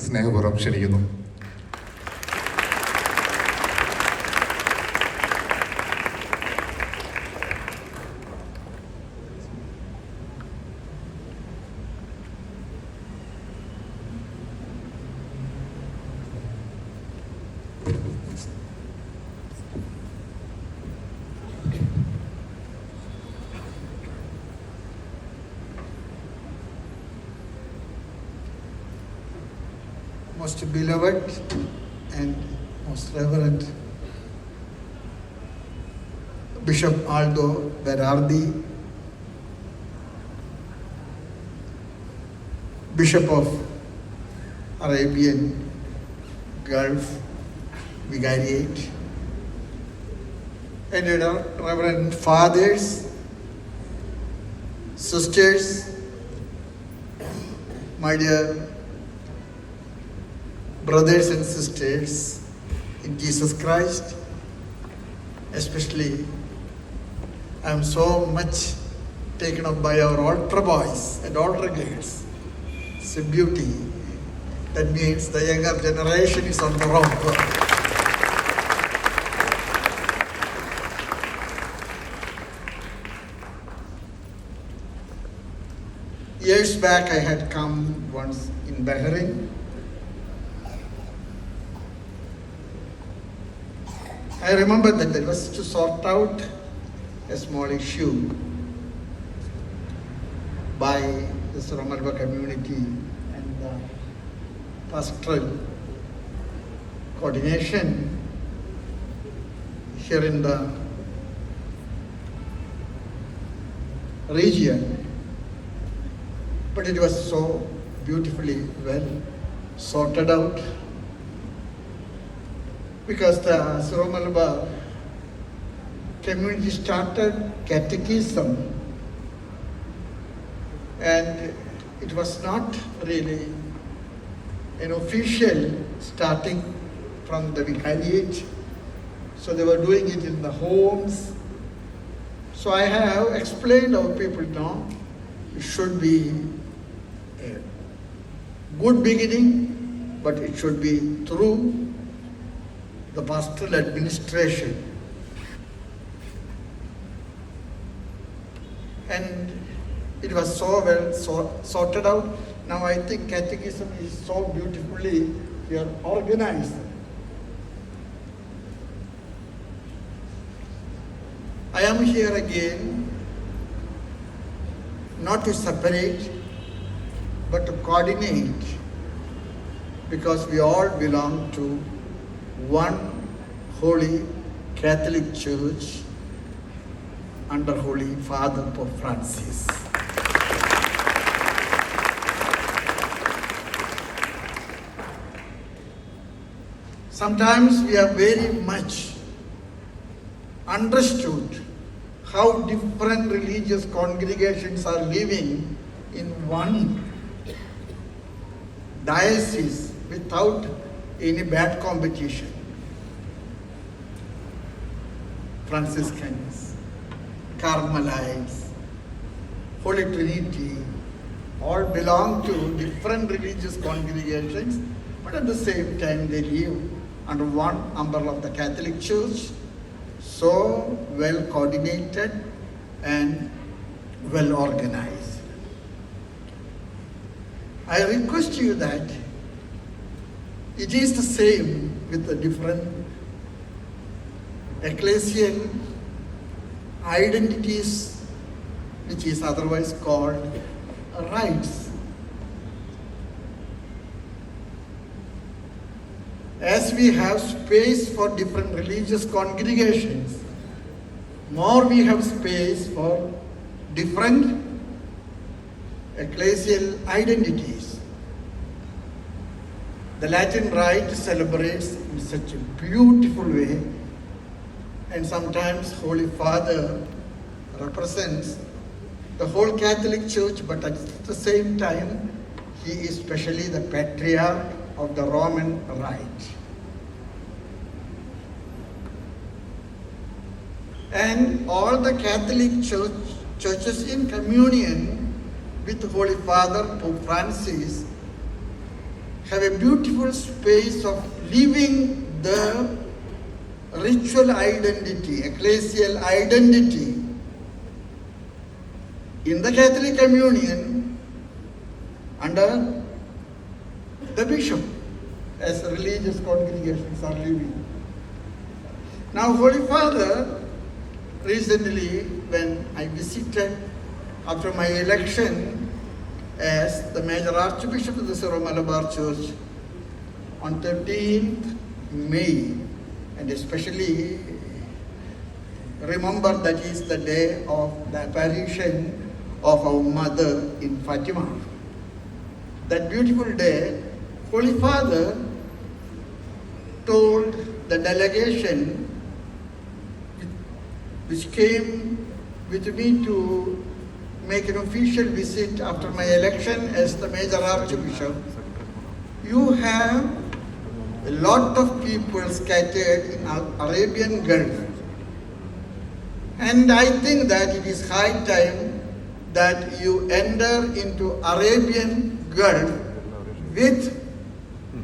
സ്നേഹപൂർവ്വം ക്ഷണിക്കുന്നു. Most beloved and most reverend Bishop Aldo Berardi, Bishop of Arabian Gulf Vicariate, and Reverend Fathers, Sisters, my dear brothers and sisters in Jesus Christ, especially I am so much taken up by our altar boys and altar girls. It's a beauty. That means the younger generation is on the road. Years back I had come once in Bahrain. I remember that there was to sort out a small issue by the Suramalva community and the Pastoral Coordination here in the region. But it was so beautifully well sorted out, because the Suramalva community started catechism, and it was not really an official starting from the vicariate, so they were doing it in the homes. So I have explained our people now, it should be a good beginning, but it should be through the pastoral administration. And it was so well sorted out. Now I think catechism is so beautifully here organized. I am here again not to separate but to coordinate, because we all belong to one Holy Catholic Church under Holy Father Pope Francis. Sometimes we are very much understood how different religious congregations are living in one diocese without any bad competition. Franciscans, Carmelites, Holy Trinity, all belong to different religious congregations, but at the same time they live under one umbrella of the Catholic Church, so well coordinated and well organized. I request you that it is the same with the different ecclesial identities, which is otherwise called rites. As we have space for different religious congregations, more we have space for different ecclesial identities. The Latin Rite celebrates in such a beautiful way, and sometimes Holy Father represents the whole Catholic Church, but at the same time, he is especially the patriarch of the Roman Rite. And all the Catholic churches in communion with Holy Father Pope Francis have a beautiful space of living the ritual identity, ecclesial identity in the Catholic Communion under the bishop, as religious congregations are living. Now, Holy Father, recently when I visited after my election as the Major Archbishop of the Syro-Malabar Church on 13th May, and especially remember that is the day of the apparition of our mother in Fatima. That beautiful day, Holy Father told the delegation which came with me to make an official visit after my election as the Major Archbishop, you have a lot of people scattered in Arabian Gulf. And I think that it is high time that you enter into Arabian Gulf with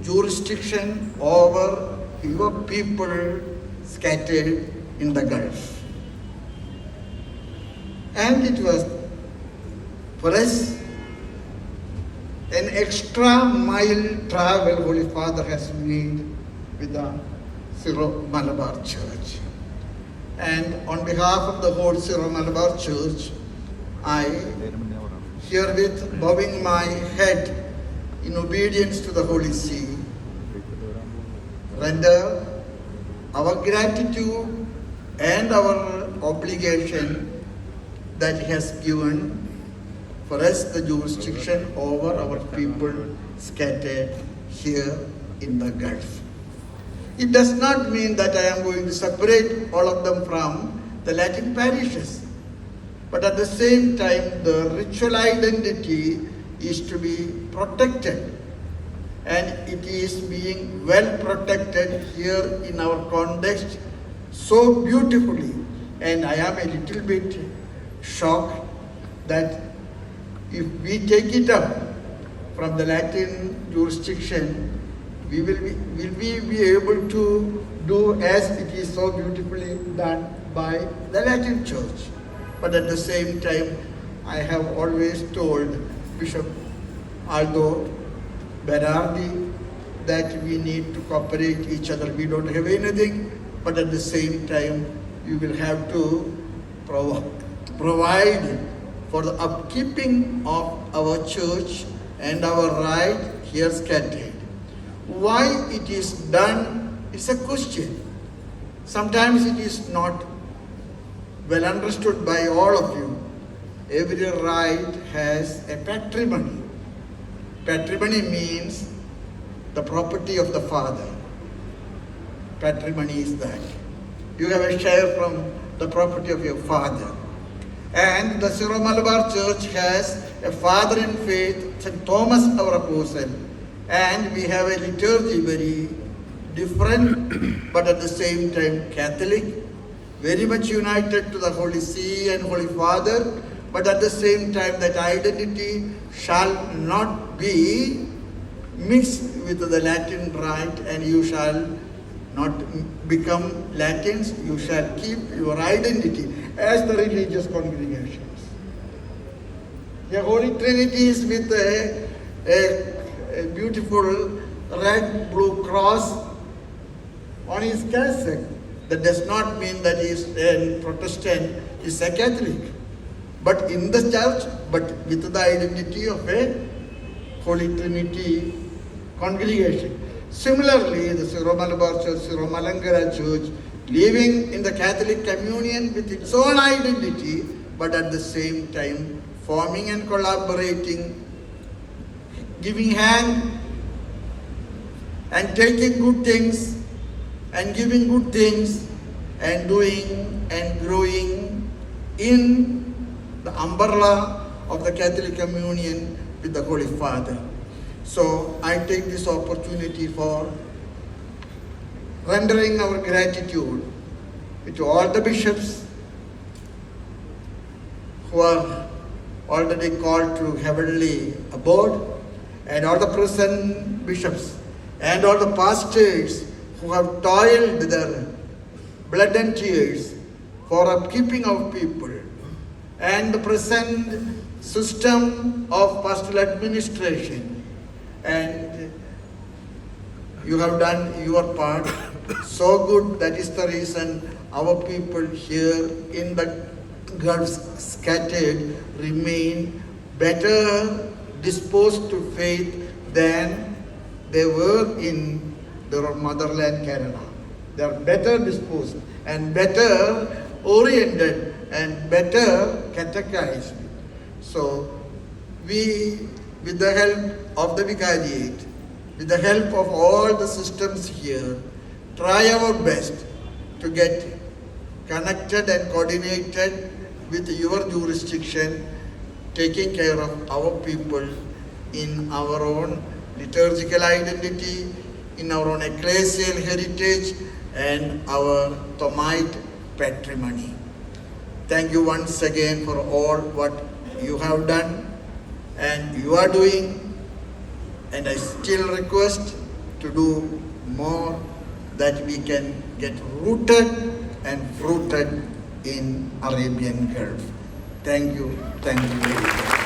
jurisdiction over your people scattered in the Gulf. And it was for us an extra mile travel Holy Father has made with the Syro-Malabar Church. And on behalf of the whole Syro-Malabar Church, I herewith bowing my head in obedience to the Holy See, render our gratitude and our obligation that He has given for us the jurisdiction over our people scattered here in the Gulf. It does not mean that I am going to separate all of them from the Latin parishes, but at the same time the ritual identity is to be protected, and it is being well protected here in our context so beautifully. And I am a little bit shocked that if we take it up from the Latin jurisdiction, will we be able to do as it is so beautifully done by the Latin Church? But at the same time, I have always told Bishop Aldo Berardi that we need to cooperate each other. We don't have anything, but at the same time, you will have to provide for the upkeeping of our church and our right here scattered. Why it is done is a question. Sometimes it is not well understood by all of you. Every right has a patrimony. Patrimony means the property of the father. Patrimony is that. You have a share from the property of your father. And the Syro-Malabar Church has a father in faith, St. Thomas our Apostle. And we have a liturgy very different, but at the same time Catholic, very much united to the Holy See and Holy Father, but at the same time that identity shall not be mixed with the Latin rite, and you shall not become Latins, you shall keep your identity as the religious congregations. The Holy Trinity is with a beautiful red blue cross on his cassock. That does not mean that he is a Protestant, he is a Catholic. But in the church, but with the identity of a Holy Trinity congregation. Similarly, the Syro-Malabar Church, Syro-Malankara Church, living in the Catholic communion with its own identity, but at the same time forming and collaborating, giving hand and taking good things and giving good things and doing and growing in the umbrella of the Catholic communion with the Holy Father. So I take this opportunity for rendering our gratitude to all the bishops who are already called to heavenly abode, and all the present bishops, and all the pastors who have toiled their blood and tears for upkeeping of people, and the present system of pastoral administration. And you have done your part so good. That is the reason our people here in the Gulf scattered remain better disposed to faith than they were in their motherland Kerala. They are better disposed and better oriented and better catechized. So we, with the help of the Vicariate, with the help of all the systems here, try our best to get connected and coordinated with your jurisdiction, taking care of our people in our own liturgical identity, in our own ecclesial heritage, and our Thomite patrimony. Thank you once again for all what you have done and you are doing, and I still request to do more, that we can get rooted and fruited in Arabian Gulf. Thank you very much.